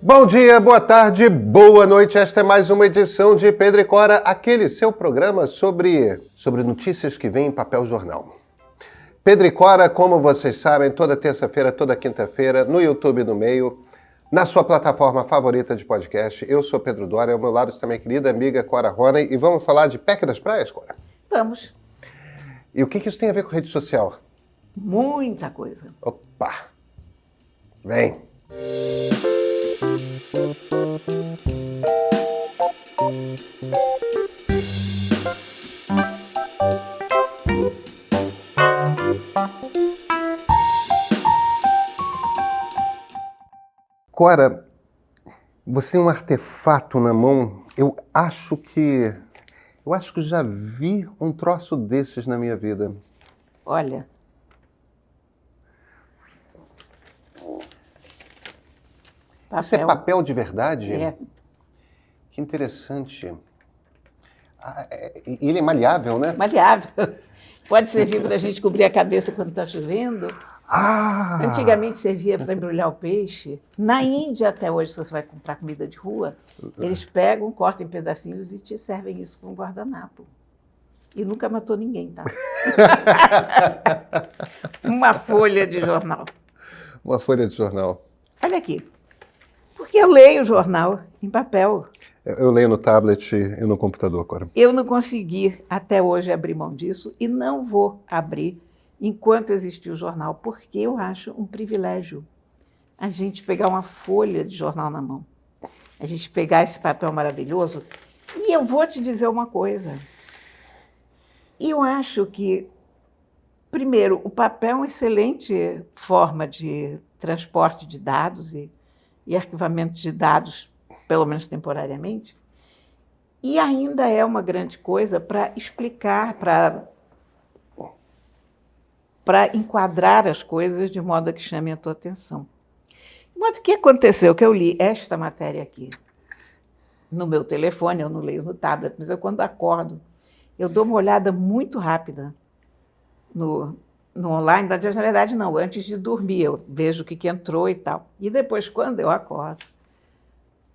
Bom dia, boa tarde, boa noite. Esta é mais uma edição de Pedro e Cora, aquele seu programa sobre notícias que vêm em papel jornal. Pedro e Cora, como vocês sabem, toda terça-feira, toda quinta-feira, no YouTube no Meio, na sua plataforma favorita de podcast. Eu sou Pedro Dória, ao meu lado está minha querida amiga Cora Roney, e vamos falar de PEC das Praias, Cora? Vamos. E o que isso tem a ver com rede social? Muita coisa. Opa! Vem! Cora, você tem um artefato na mão. Eu acho que já vi um troço desses na minha vida. Olha. Isso é papel de verdade? É. Que interessante. Ele é maleável, né? Maleável. Pode servir para a gente cobrir a cabeça quando está chovendo. Antigamente servia para embrulhar o peixe. Na Índia, até hoje, se você vai comprar comida de rua, eles pegam, cortam em pedacinhos e te servem isso com guardanapo. E nunca matou ninguém, tá? Uma folha de jornal. Uma folha de jornal. Olha aqui. Porque eu leio o jornal em papel. Eu leio no tablet e no computador, Cora. Eu não consegui até hoje abrir mão disso e não vou abrir enquanto existir o jornal, porque eu acho um privilégio a gente pegar uma folha de jornal na mão, a gente pegar esse papel maravilhoso. E eu vou te dizer uma coisa. Eu acho que, primeiro, o papel é uma excelente forma de transporte de dados e arquivamento de dados, pelo menos temporariamente, e ainda é uma grande coisa para explicar, para enquadrar as coisas de modo a que chame a tua atenção. De modo que aconteceu que eu li esta matéria aqui no meu telefone, eu não leio no tablet, mas eu, quando acordo, eu dou uma olhada muito rápida no online, na verdade não, antes de dormir, eu vejo o que entrou e tal. E depois, quando eu acordo,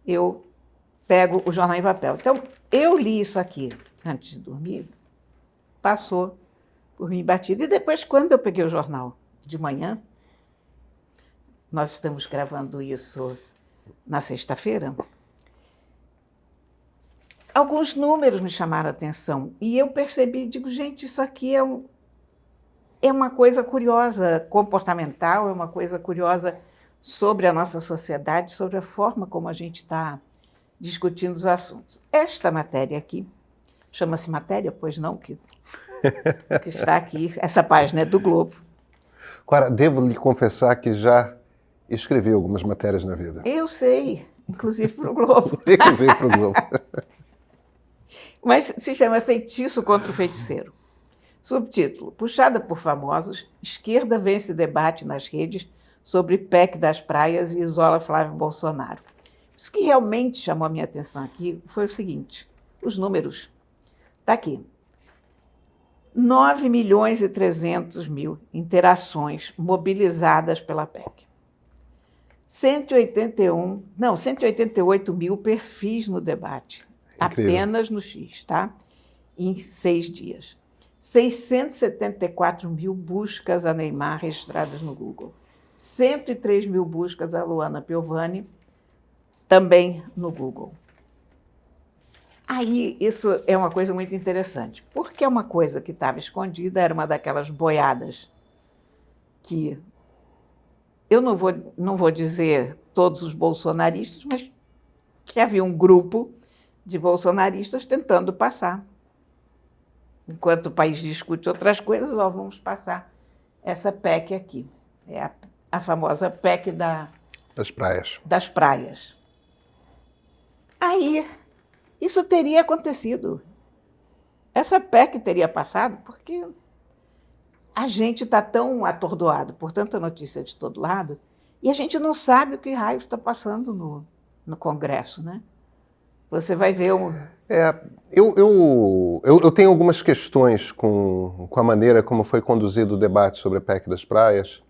eu pego o jornal em papel. Então, eu li isso aqui antes de dormir, passou por mim batido. E depois, quando eu peguei o jornal de manhã, nós estamos gravando isso na sexta-feira, alguns números me chamaram a atenção. E eu percebi, digo, gente, isso aqui é uma coisa curiosa, comportamental, é uma coisa curiosa sobre a nossa sociedade, sobre a forma como a gente está discutindo os assuntos. Esta matéria aqui, chama-se matéria, pois não, que está aqui, essa página é do Globo. Cora, devo lhe confessar que já escrevi algumas matérias na vida. Eu sei, inclusive para o Globo. Inclusive para o Globo. Mas se chama Feitiço contra o Feiticeiro. Subtítulo: Puxada por famosos, esquerda vence debate nas redes sobre PEC das praias e isola Flávio Bolsonaro. Isso que realmente chamou a minha atenção aqui foi o seguinte, os números. Está aqui. 9.300.000 interações mobilizadas pela PEC. 188 mil perfis no debate. Incrível. Apenas no X, tá? Em 6 dias. 674 mil buscas a Neymar registradas no Google. 103 mil buscas a Luana Piovani, também no Google. Aí, isso é uma coisa muito interessante, porque é uma coisa que estava escondida, era uma daquelas boiadas que eu não vou dizer todos os bolsonaristas, mas que havia um grupo de bolsonaristas tentando passar. Enquanto o país discute outras coisas, nós vamos passar essa PEC aqui. É a famosa PEC das praias. Das praias. Aí, isso teria acontecido. Essa PEC teria passado porque a gente está tão atordoado por tanta notícia de todo lado e a gente não sabe o que raio está passando no Congresso, né? Você vai ver eu tenho algumas questões com a maneira como foi conduzido o debate sobre a PEC das praias,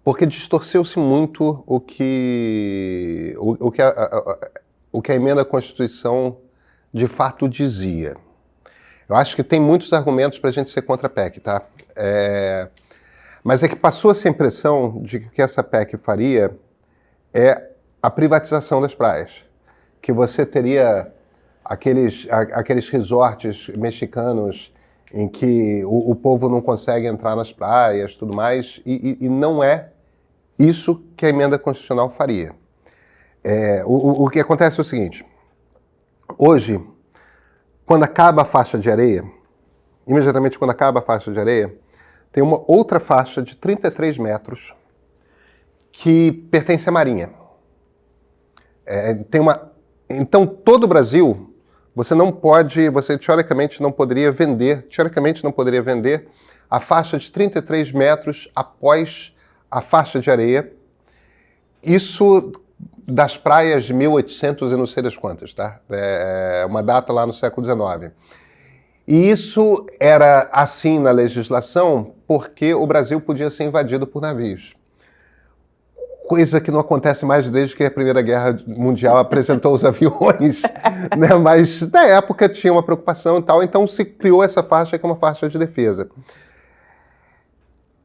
Porque distorceu-se muito o que a emenda à Constituição de fato dizia. Eu acho que tem muitos argumentos para a gente ser contra a PEC, tá? Mas é que passou-se a impressão de que o que essa PEC faria é a privatização das praias. Que você teria aqueles resorts mexicanos em que o povo não consegue entrar nas praias, tudo mais, e não é isso que a emenda constitucional faria. O que acontece é o seguinte: hoje, quando acaba a faixa de areia, imediatamente quando acaba a faixa de areia, tem uma outra faixa de 33 metros que pertence à Marinha. Então, todo o Brasil, você teoricamente não poderia vender a faixa de 33 metros após a faixa de areia. Isso das praias de 1800 e não sei das quantas, tá? Uma data lá no século XIX. E isso era assim na legislação porque o Brasil podia ser invadido por navios. Coisa que não acontece mais desde que a Primeira Guerra Mundial apresentou os aviões, né? Mas na época tinha uma preocupação e tal, então se criou essa faixa que é uma faixa de defesa.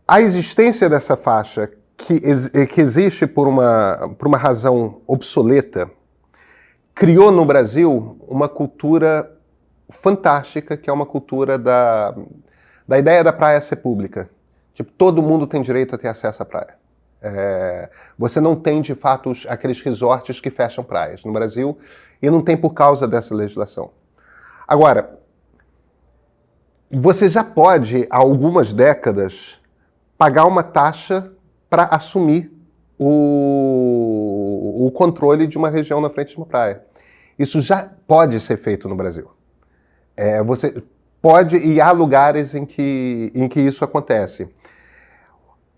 A existência dessa faixa, que existe por uma razão obsoleta, criou no Brasil uma cultura fantástica, que é uma cultura da ideia da praia ser pública. Tipo, todo mundo tem direito a ter acesso à praia. Você não tem, de fato, aqueles resorts que fecham praias no Brasil, e não tem por causa dessa legislação. Agora, você já pode, há algumas décadas, pagar uma taxa para assumir o controle de uma região na frente de uma praia. Isso já pode ser feito no Brasil. Você pode, e há lugares em que isso acontece.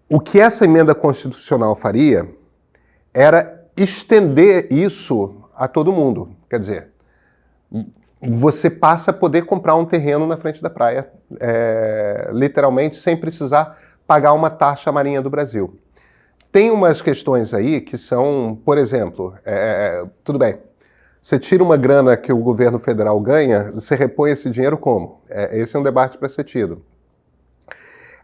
O que essa emenda constitucional faria era estender isso a todo mundo. Quer dizer, você passa a poder comprar um terreno na frente da praia, literalmente, sem precisar pagar uma taxa à Marinha do Brasil. Tem umas questões aí que são, por exemplo, tudo bem, você tira uma grana que o governo federal ganha, você repõe esse dinheiro como? Esse é um debate para ser tido.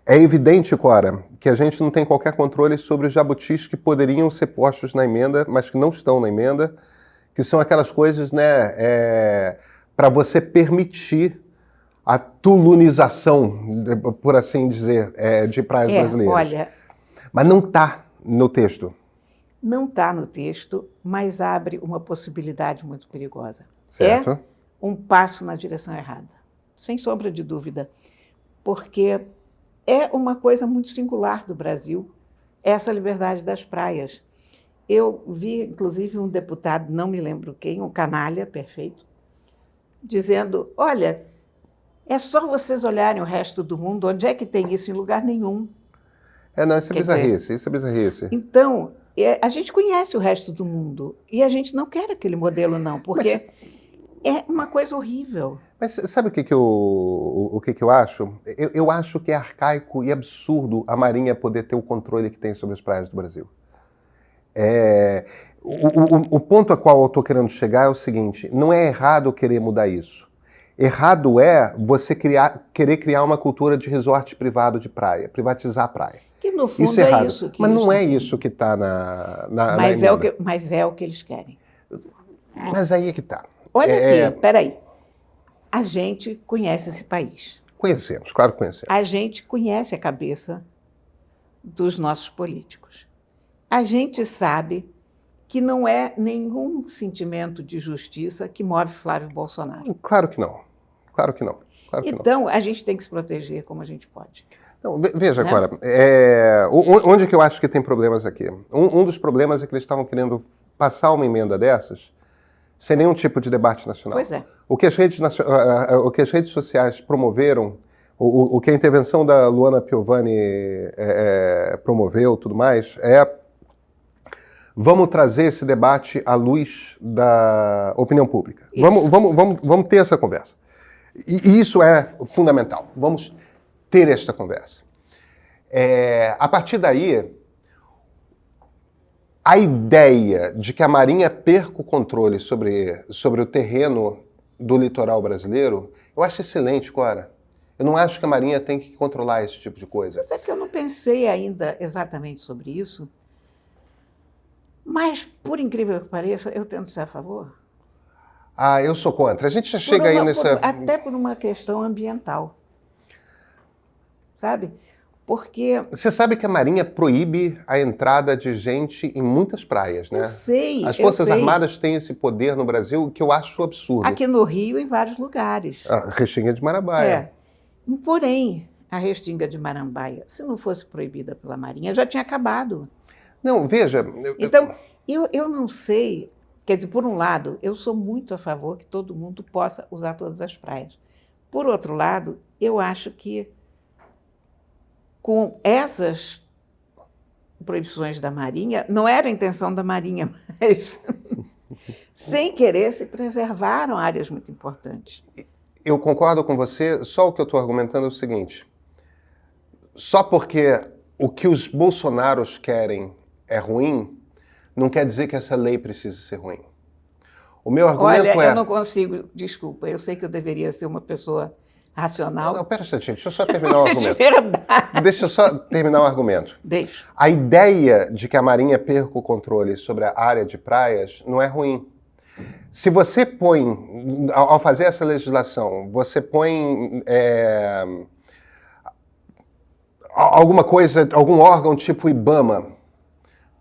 É evidente, Cora, que a gente não tem qualquer controle sobre os jabutis que poderiam ser postos na emenda, mas que não estão na emenda, que são aquelas coisas, né, para você permitir a tulunização, por assim dizer, de praias brasileiras. Olha, mas não está no texto. Não está no texto, mas abre uma possibilidade muito perigosa. Certo. É um passo na direção errada, sem sombra de dúvida, porque é uma coisa muito singular do Brasil, essa liberdade das praias. Eu vi, inclusive, um deputado, não me lembro quem, um canalha perfeito, dizendo, olha, é só vocês olharem o resto do mundo, onde é que tem isso? Em lugar nenhum. Não, isso é bizarrice, isso é bizarrice. Então, a gente conhece o resto do mundo e a gente não quer aquele modelo, não, porque é uma coisa horrível. Mas sabe o que eu acho? Eu acho que é arcaico e absurdo a Marinha poder ter o controle que tem sobre as praias do Brasil. O ponto a qual eu estou querendo chegar é o seguinte: não é errado querer mudar isso. Errado é você querer criar uma cultura de resort privado de praia, privatizar a praia. Que no fundo isso é errado. Isso que mas eles não é querem. isso que está na mas emenda. Mas é o que eles querem. Mas aí é que está. Olha aqui, peraí. A gente conhece esse país. Conhecemos, claro que conhecemos. A gente conhece a cabeça dos nossos políticos. A gente sabe que não é nenhum sentimento de justiça que move Flávio Bolsonaro. Claro que não. Claro que não. Claro que então, não. A gente tem que se proteger como a gente pode. Não, veja, Cora, onde que eu acho que tem problemas aqui? Um dos problemas é que eles estavam querendo passar uma emenda dessas sem nenhum tipo de debate nacional. Pois é. O que as redes sociais promoveram, o que a intervenção da Luana Piovani promoveu, tudo mais, vamos trazer esse debate à luz da opinião pública. Vamos ter essa conversa. E isso é fundamental. Vamos ter esta conversa. A partir daí, A ideia de que a Marinha perca o controle sobre o terreno do litoral brasileiro, eu acho excelente, Cora. Eu não acho que a Marinha tem que controlar esse tipo de coisa. Você sabe que eu não pensei ainda exatamente sobre isso, mas, por incrível que pareça, eu tento ser a favor. Ah, eu sou contra. A gente já chega aí nessa... Até por uma questão ambiental, sabe? Porque... Você sabe que a Marinha proíbe a entrada de gente em muitas praias, né? Eu sei, As Forças Armadas têm esse poder no Brasil que eu acho absurdo. Aqui no Rio, em vários lugares. A Restinga de Marambaia. Porém, a Restinga de Marambaia, se não fosse proibida pela Marinha, já tinha acabado. Não, veja... Então, eu não sei... Quer dizer, por um lado, eu sou muito a favor que todo mundo possa usar todas as praias. Por outro lado, eu acho que com essas proibições da Marinha, não era a intenção da Marinha, mas sem querer se preservaram áreas muito importantes. Eu concordo com você, só o que eu estou argumentando é o seguinte. Só porque o que os bolsonaros querem é ruim, não quer dizer que essa lei precise ser ruim. O meu argumento Olha, eu não consigo, desculpa, eu sei que eu deveria ser uma pessoa racional. Não, pera um instantinho, deixa eu só terminar o argumento. De verdade. Deixa eu só terminar o argumento. Deixa. A ideia de que a Marinha perca o controle sobre a área de praias não é ruim. Se você põe, ao fazer essa legislação, você põe alguma coisa, algum órgão tipo IBAMA,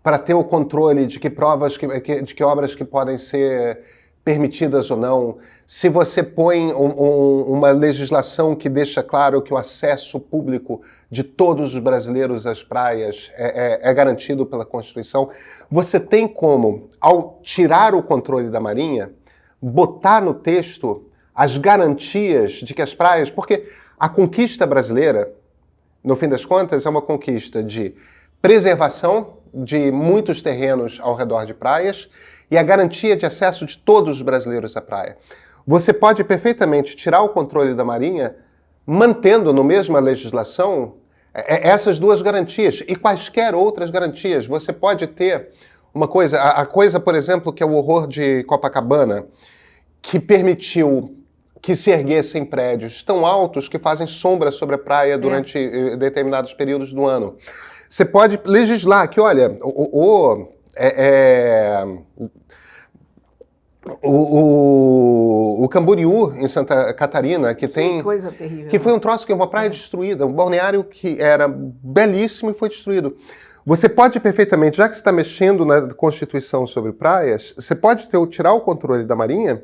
para ter o controle de que provas, de que obras que podem ser permitidas ou não, se você põe uma legislação que deixa claro que o acesso público de todos os brasileiros às praias é garantido pela Constituição, você tem como, ao tirar o controle da Marinha, botar no texto as garantias de que as praias... Porque a conquista brasileira, no fim das contas, é uma conquista de preservação de muitos terrenos ao redor de praias e a garantia de acesso de todos os brasileiros à praia. Você pode perfeitamente tirar o controle da Marinha, mantendo na mesma legislação essas duas garantias e quaisquer outras garantias. Você pode ter uma coisa, a coisa, por exemplo, que é o horror de Copacabana, que permitiu que se erguessem prédios tão altos que fazem sombra sobre a praia durante determinados períodos do ano. Você pode legislar que, olha, o Camboriú, em Santa Catarina, que tem... Que coisa terrível. Que foi um troço que é uma praia destruída, um balneário que era belíssimo e foi destruído. Você pode perfeitamente, já que você está mexendo na Constituição sobre praias, você pode tirar o controle da Marinha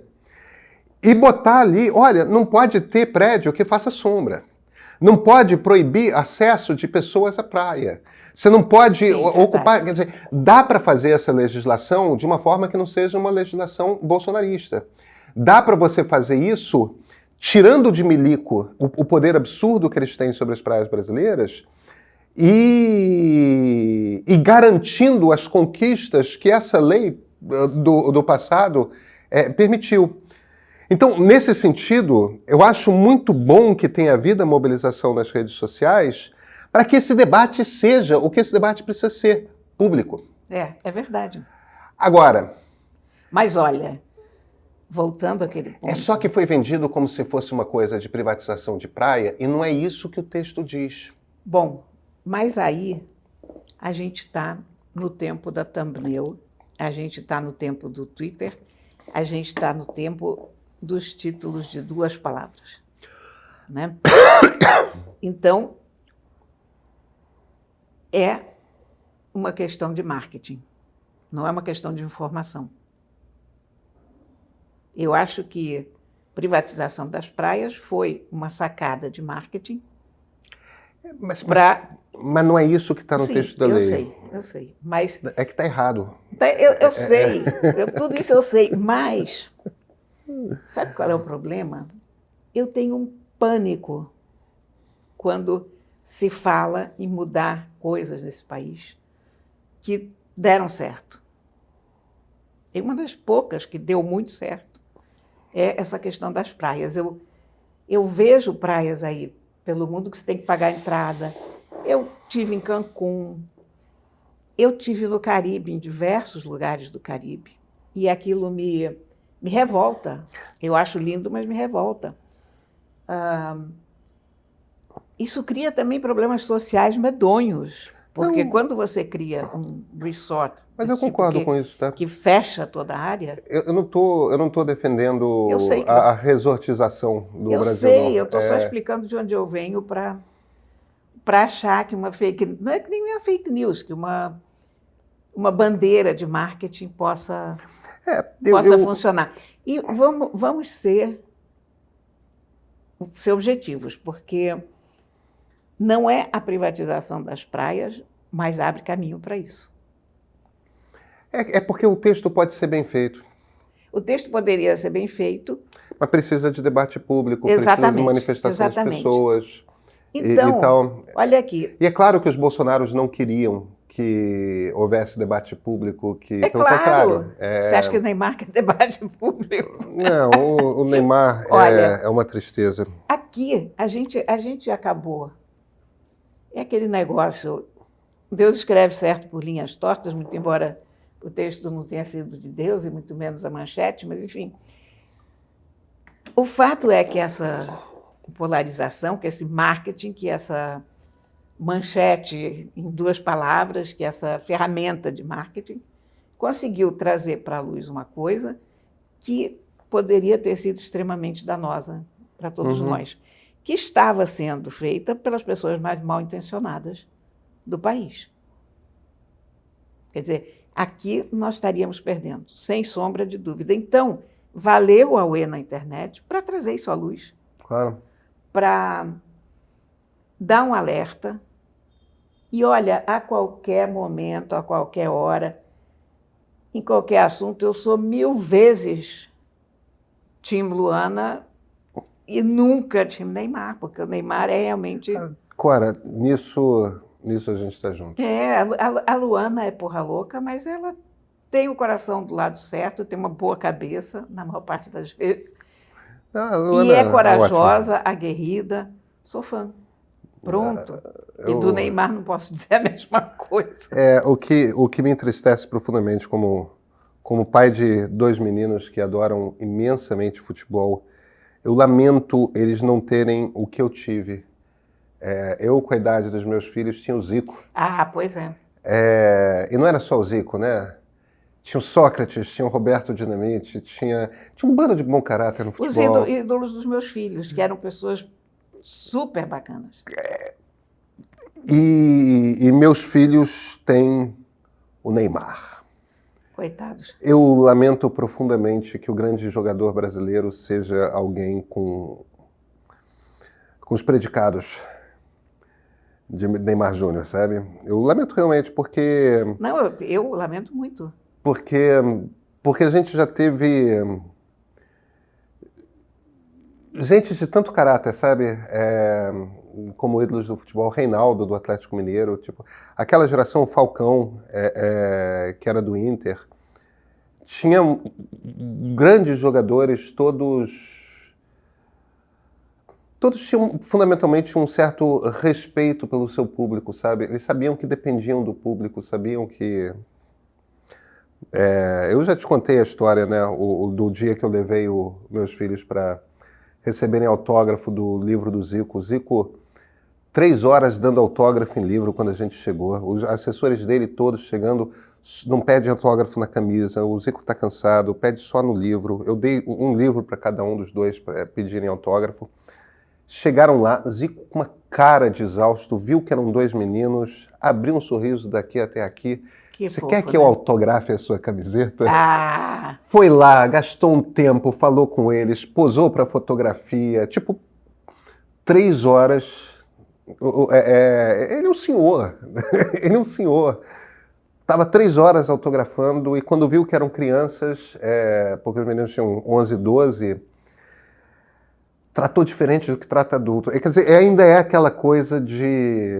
e botar ali, olha, não pode ter prédio que faça sombra. Não pode proibir acesso de pessoas à praia. Você não pode ocupar... Quer dizer, dá para fazer essa legislação de uma forma que não seja uma legislação bolsonarista. Dá para você fazer isso tirando de milico o poder absurdo que eles têm sobre as praias brasileiras e garantindo as conquistas que essa lei do passado permitiu. Então, nesse sentido, eu acho muito bom que tenha havido a mobilização nas redes sociais para que esse debate seja o que esse debate precisa ser, público. É verdade. Agora... Mas olha, voltando àquele ponto... É só que foi vendido como se fosse uma coisa de privatização de praia e não é isso que o texto diz. Bom, mas aí a gente está no tempo da thumbnail, a gente está no tempo do Twitter, a gente está no tempo dos títulos de 2 palavras, né? Então, é uma questão de marketing, não é uma questão de informação. Eu acho que privatização das praias foi uma sacada de marketing para... Mas não é isso que está no texto da lei. Eu sei, mas... É que está errado. Eu sei, tudo isso eu sei, mas... Sabe qual é o problema? Eu tenho um pânico quando se fala em mudar coisas nesse país que deram certo. E uma das poucas que deu muito certo é essa questão das praias. Eu vejo praias aí pelo mundo que você tem que pagar a entrada. Eu estive em Cancún, Eu tive no Caribe, em diversos lugares do Caribe, e aquilo me revolta. Eu acho lindo, mas me revolta. Isso cria também problemas sociais medonhos, porque Não, quando você cria um resort mas eu desse tipo concordo com isso, tá? que fecha toda a área, Eu não tô eu defendendo sei que você... a resortização do Eu Brasil, sei, eu não. estou só explicando de onde eu venho para achar que uma fake... Não é que nem uma fake news, que uma bandeira de marketing possa funcionar. E vamos ser objetivos, porque não é a privatização das praias, mas abre caminho para isso. É porque o texto pode ser bem feito. O texto poderia ser bem feito. Mas precisa de debate público, precisa de Exatamente, manifestação das exatamente. pessoas. Então, e tal. olha aqui. E é claro que os bolsonaros não queriam que houvesse debate público, que, É pelo claro. contrário. Você acha que o Neymar quer debate público? Não, o Neymar Olha, é uma tristeza. Aqui, a gente acabou. É aquele negócio, Deus escreve certo por linhas tortas, muito embora o texto não tenha sido de Deus, e muito menos a manchete, mas, enfim. O fato é que essa polarização, que esse marketing, que essa manchete em 2 palavras, que essa ferramenta de marketing, conseguiu trazer para a luz uma coisa que poderia ter sido extremamente danosa para todos nós, que estava sendo feita pelas pessoas mais mal intencionadas do país. Quer dizer, aqui nós estaríamos perdendo, sem sombra de dúvida. Então, valeu a Aue na internet para trazer isso à luz. Claro. Para dar um alerta. E, olha, a qualquer momento, a qualquer hora, em qualquer assunto, eu sou 1000 vezes time Luana e nunca time Neymar, porque o Neymar é realmente... Cora, nisso a gente está junto. A Luana é porra louca, mas ela tem o coração do lado certo, tem uma boa cabeça, na maior parte das vezes. E é corajosa, aguerrida. Sou fã. Pronto. E do Neymar não posso dizer a mesma coisa. O que me entristece profundamente como pai de 2 meninos que adoram imensamente futebol, eu lamento eles não terem o que eu tive. Eu, com a idade dos meus filhos, tinha o Zico. Ah, pois é. E não era só o Zico, né? Tinha o Sócrates, tinha o Roberto Dinamite, tinha um bando de bom caráter no futebol. Os ídolos dos meus filhos, que eram pessoas super bacanas. E meus filhos têm o Neymar. Coitados. Eu lamento profundamente que o grande jogador brasileiro seja alguém com os predicados de Neymar Júnior, sabe? Eu lamento realmente porque... Não, eu lamento muito. Porque a gente já teve gente de tanto caráter, sabe? Como ídolos do futebol, Reinaldo, do Atlético Mineiro, tipo, aquela geração Falcão, que era do Inter, tinha grandes jogadores, todos tinham fundamentalmente um certo respeito pelo seu público, sabe? Eles sabiam que dependiam do público, sabiam que... eu já te contei a história, né, do dia que eu levei meus filhos para receberem autógrafo do livro do Zico. O Zico, 3 horas dando autógrafo em livro quando a gente chegou. Os assessores dele todos chegando, não pede autógrafo na camisa. O Zico está cansado, pede só no livro. Eu dei um livro para cada um dos dois para pedirem autógrafo. Chegaram lá, Zico com uma cara de exausto, viu que eram 2 meninos, abriu um sorriso daqui até aqui. Você quer que eu autografe a sua camiseta? Ah! Foi lá, gastou um tempo, falou com eles, posou para fotografia, tipo, 3 horas. Ele é um senhor, ele é um senhor. Estava 3 horas autografando e quando viu que eram crianças, porque os meninos tinham 11, 12, tratou diferente do que trata adulto. Quer dizer, ainda é aquela coisa de...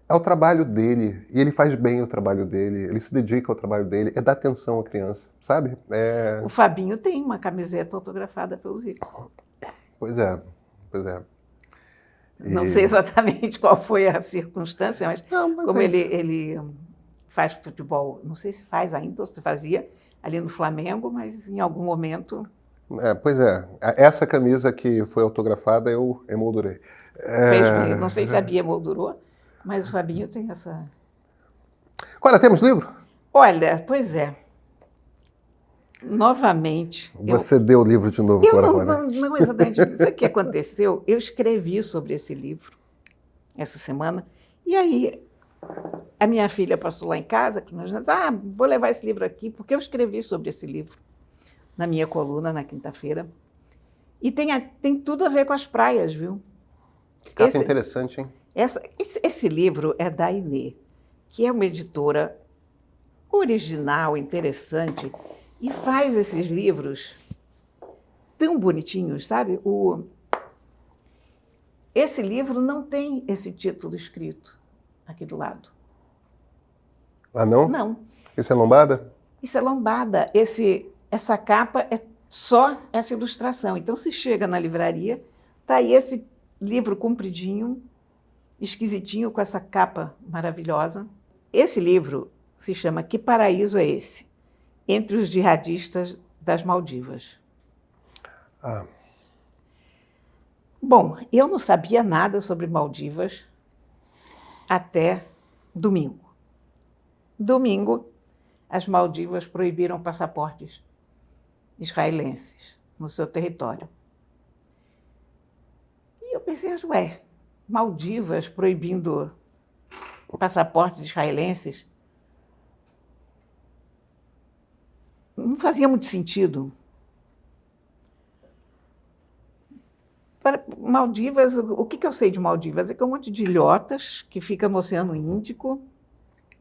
É o trabalho dele, e ele faz bem o trabalho dele, ele se dedica ao trabalho dele, é dar atenção à criança, sabe? O Fabinho tem uma camiseta autografada pelo Zico. Pois é. Não sei exatamente qual foi a circunstância, mas como ele faz futebol, não sei se faz ainda, ou se fazia ali no Flamengo, mas em algum momento... Pois é, essa camisa que foi autografada eu emoldurei. Fez bem, não sei se a Bia moldurou, mas o Fabinho tem essa... Agora, temos livro? Olha, pois é. Novamente... Você deu o livro de novo para a não exatamente isso que aconteceu. Eu escrevi sobre esse livro essa semana, e aí a minha filha passou lá em casa, que nós dizemos, vou levar esse livro aqui, porque eu escrevi sobre esse livro na minha coluna, na quinta-feira. E tem tudo a ver com as praias, viu? Que capa interessante, hein? Esse livro é da Inê, que é uma editora original, interessante, e faz esses livros tão bonitinhos, sabe? Esse livro não tem esse título escrito aqui do lado. Ah, não? Não. Isso é lombada? Isso é lombada. Essa capa é só essa ilustração. Então, se chega na livraria, está aí esse livro compridinho, esquisitinho, com essa capa maravilhosa. Esse livro se chama Que Paraíso é Esse? Entre os Jihadistas das Maldivas. Bom, eu não sabia nada sobre Maldivas até domingo. Domingo, as Maldivas proibiram passaportes israelenses no seu território. E eu pensei, Maldivas proibindo passaportes israelenses? Não fazia muito sentido. Para Maldivas, o que eu sei de Maldivas? É que é um monte de ilhotas que fica no Oceano Índico.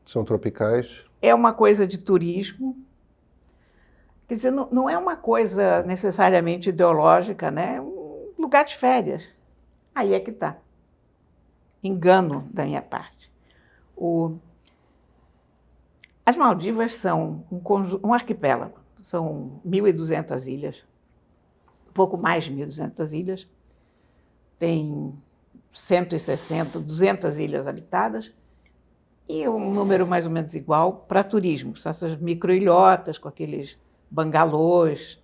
São tropicais. É uma coisa de turismo. Quer dizer, não é uma coisa necessariamente ideológica, né? É um lugar de férias. Aí é que está. Engano da minha parte. As Maldivas são um arquipélago. São 1.200 ilhas, um pouco mais de 1.200 ilhas. Tem 160, 200 ilhas habitadas e um número mais ou menos igual para turismo. São essas microilhotas com aqueles bangalôs.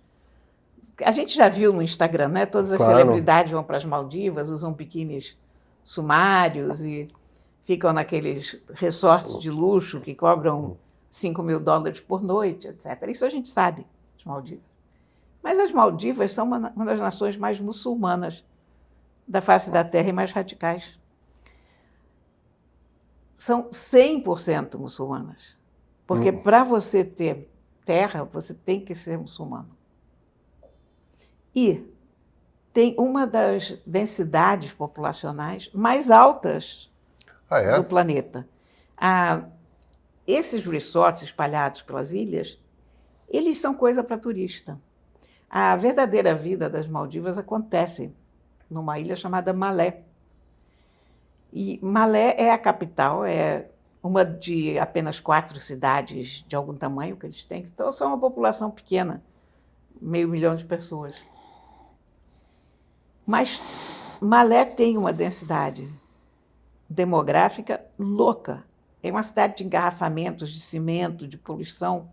A gente já viu no Instagram, né? Todas as celebridades vão para as Maldivas, usam biquínis sumários e ficam naqueles resorts de luxo que cobram $5.000 por noite, etc. Isso a gente sabe, as Maldivas. Mas as Maldivas são uma das nações mais muçulmanas da face da Terra e mais radicais. São 100% muçulmanas. Porque para você ter terra, você tem que ser muçulmano. E tem uma das densidades populacionais mais altas do planeta. Esses resorts espalhados pelas ilhas, eles são coisa para turista. A verdadeira vida das Maldivas acontece numa ilha chamada Malé. E Malé é a capital, é uma de apenas 4 cidades de algum tamanho que eles têm, então são uma população pequena, 500 mil de pessoas. Mas Malé tem uma densidade demográfica louca. É uma cidade de engarrafamentos, de cimento, de poluição.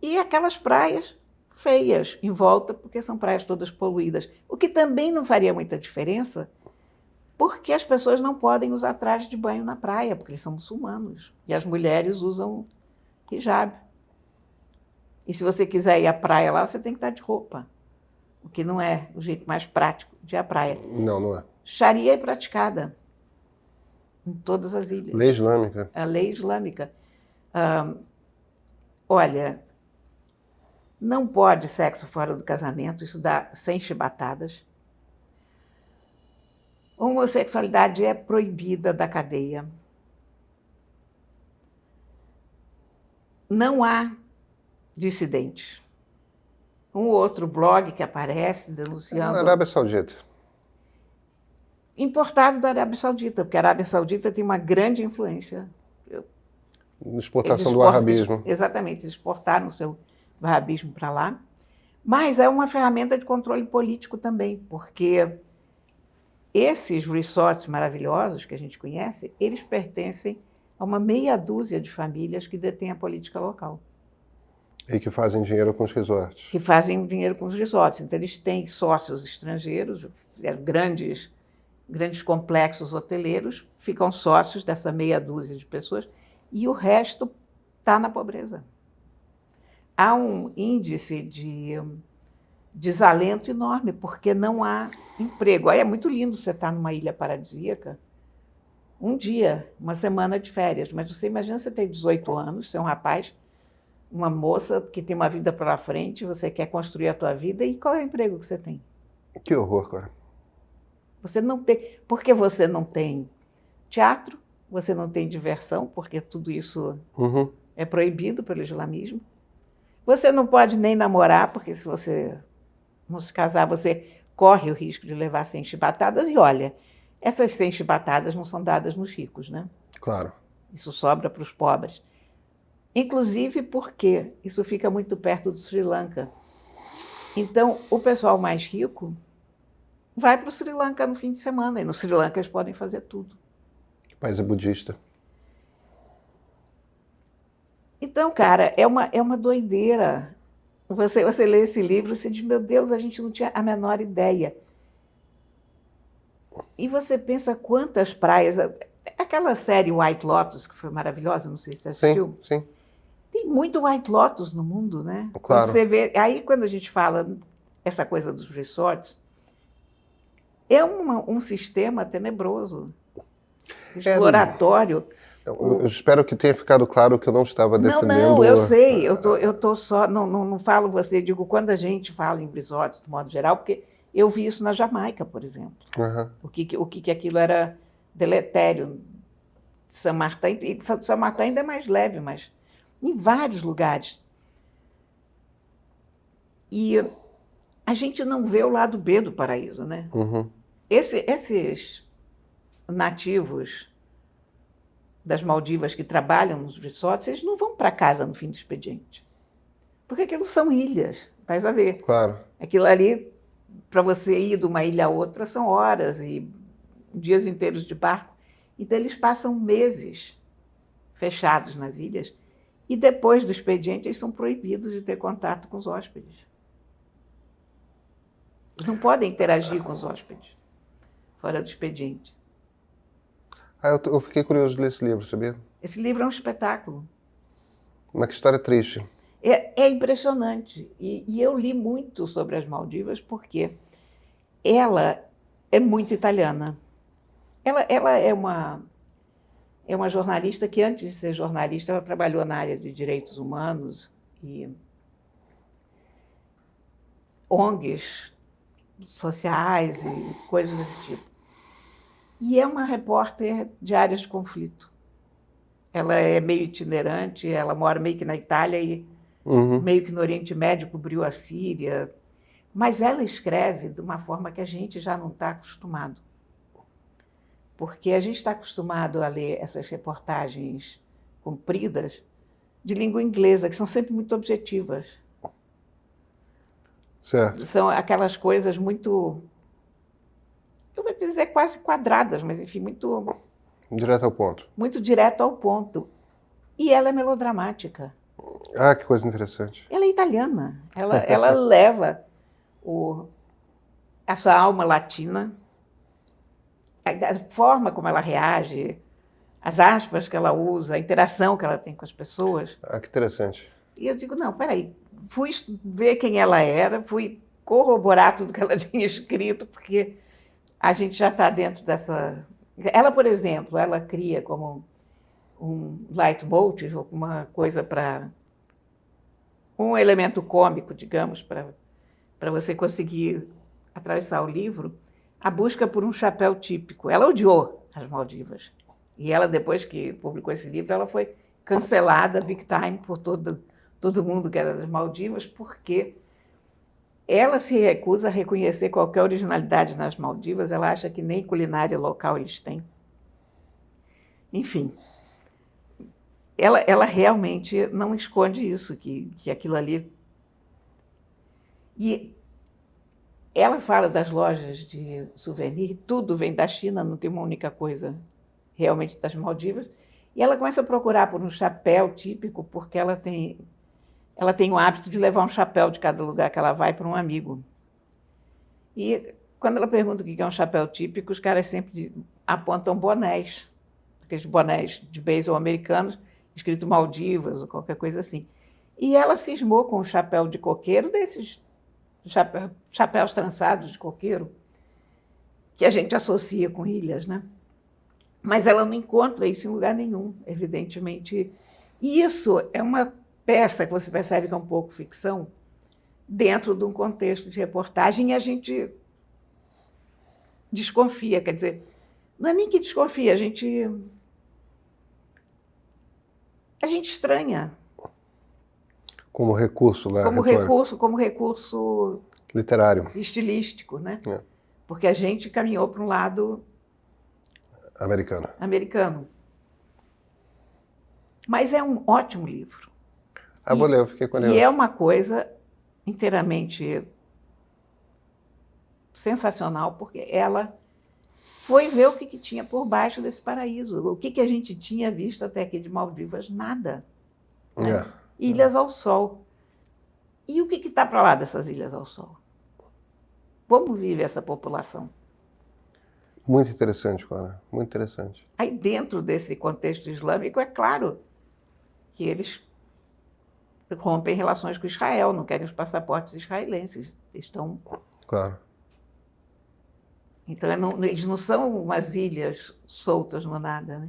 E aquelas praias feias em volta, porque são praias todas poluídas. O que também não faria muita diferença, porque as pessoas não podem usar traje de banho na praia, porque eles são muçulmanos. E as mulheres usam hijab. E se você quiser ir à praia lá, você tem que estar de roupa, o que não é o jeito mais prático de ir à praia. Não é. Sharia é praticada em todas as ilhas. Lei islâmica. A lei islâmica. Olha, não pode sexo fora do casamento, isso dá 100 chibatadas. Homossexualidade é proibida da cadeia. Não há dissidentes. Um outro blog que aparece denunciando... Na Arábia Saudita. Importado da Arábia Saudita, porque a Arábia Saudita tem uma grande influência. Na exportação do arabismo. Exatamente, exportaram o seu arabismo para lá. Mas é uma ferramenta de controle político também, porque esses resorts maravilhosos que a gente conhece, eles pertencem a uma meia dúzia de famílias que detêm a política local. E que fazem dinheiro com os resorts. Que fazem dinheiro com os resorts. Então, eles têm sócios estrangeiros, grandes complexos hoteleiros, ficam sócios dessa meia dúzia de pessoas, e o resto está na pobreza. Há um índice de desalento enorme, porque não há emprego. Aí é muito lindo você estar numa ilha paradisíaca, um dia, uma semana de férias, mas você imagina você ter 18 anos, ser um rapaz, uma moça que tem uma vida pela frente, você quer construir a tua vida, e qual é o emprego que você tem? Que horror, cara. Você não tem, porque você não tem teatro, você não tem diversão, porque tudo isso é proibido pelo islamismo. Você não pode nem namorar, porque se você não se casar, você corre o risco de levar 100 chibatadas. E olha, essas 100 chibatadas não são dadas nos ricos, né? Claro. Isso sobra para os pobres. Inclusive porque isso fica muito perto do Sri Lanka. Então, o pessoal mais rico vai para o Sri Lanka no fim de semana, e no Sri Lanka eles podem fazer tudo. O país é budista. Então, cara, é uma doideira. Você lê esse livro e você diz, meu Deus, a gente não tinha a menor ideia. E você pensa quantas praias... Aquela série White Lotus, que foi maravilhosa, não sei se você assistiu. Sim, sim. Tem muito White Lotus no mundo, né? Claro. Quando você vê, aí, quando a gente fala essa coisa dos resorts, é um sistema tenebroso, exploratório. Eu espero que tenha ficado claro que eu não estava defendendo... Não, eu sei, eu tô só, não falo você, digo, quando a gente fala em resorts, de modo geral, porque eu vi isso na Jamaica, por exemplo. O que aquilo era deletério. São Martin ainda é mais leve, mas em vários lugares. E a gente não vê o lado B do paraíso, né? Esses nativos das Maldivas que trabalham nos resorts, eles não vão para casa no fim do expediente. Porque aquilo são ilhas, estás a ver? Claro. Aquilo ali, para você ir de uma ilha a outra, são horas e dias inteiros de barco. Então, eles passam meses fechados nas ilhas e, depois do expediente, eles são proibidos de ter contato com os hóspedes. Eles não podem interagir com os hóspedes fora do expediente. Eu fiquei curioso de ler esse livro, sabia? Esse livro é um espetáculo. Uma história triste. É impressionante. E eu li muito sobre as Maldivas porque ela é muito italiana. Ela é uma jornalista que, antes de ser jornalista, ela trabalhou na área de direitos humanos e ONGs sociais e coisas desse tipo. E é uma repórter de áreas de conflito. Ela é meio itinerante, ela mora meio que na Itália e meio que no Oriente Médio, cobriu a Síria. Mas ela escreve de uma forma que a gente já não está acostumado. Porque a gente está acostumado a ler essas reportagens compridas de língua inglesa, que são sempre muito objetivas. Certo. São aquelas coisas muito, eu vou dizer quase quadradas, mas enfim, muito... Direto ao ponto. Muito direto ao ponto. E ela é melodramática. Ah, que coisa interessante. Ela é italiana. Ela leva a sua alma latina, a forma como ela reage, as aspas que ela usa, a interação que ela tem com as pessoas. Ah, que interessante. E eu digo, não, peraí, fui ver quem ela era, fui corroborar tudo que ela tinha escrito, porque a gente já está dentro dessa... Ela, por exemplo, ela cria como um leitmotiv, uma coisa para... um elemento cômico, digamos, para você conseguir atravessar o livro, a busca por um chapéu típico. Ela odiou as Maldivas. E ela, depois que publicou esse livro, ela foi cancelada big time por todo mundo que era das Maldivas, porque ela se recusa a reconhecer qualquer originalidade nas Maldivas, ela acha que nem culinária local eles têm. Enfim, ela realmente não esconde isso, que aquilo ali... E ela fala das lojas de souvenir, tudo vem da China, não tem uma única coisa realmente das Maldivas, E ela começa a procurar por um chapéu típico, porque ela tem o hábito de levar um chapéu de cada lugar que ela vai para um amigo. E quando ela pergunta o que é um chapéu típico, os caras sempre apontam bonés, aqueles bonés de beisebol americanos, escrito Maldivas ou qualquer coisa assim. E ela cismou com um chapéu de coqueiro, desses chapéus trançados de coqueiro, que a gente associa com ilhas, né? Mas ela não encontra isso em lugar nenhum, evidentemente. E isso é uma peça que você percebe que é um pouco ficção, dentro de um contexto de reportagem, e a gente desconfia, quer dizer, não é nem que desconfia, a gente estranha. Como recurso, né? Como recurso literário. Estilístico, né? É. Porque a gente caminhou para um lado americano. Mas é um ótimo livro. Vou ler, eu fiquei curioso. E é uma coisa inteiramente sensacional, porque ela foi ver o que tinha por baixo desse paraíso. O que a gente tinha visto até aqui de Maldivas? Nada. Né? Ilhas ao sol. E o que está para lá dessas ilhas ao sol? Como vive essa população? Muito interessante, Cora. Muito interessante. Aí, dentro desse contexto islâmico, é claro que eles rompem relações com Israel, não querem os passaportes israelenses. Estão... Claro. Então, eles não são umas ilhas soltas no nada, né?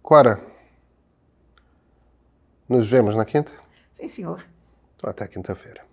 Cora, nos vemos na quinta? Sim, senhor. Então, até quinta-feira.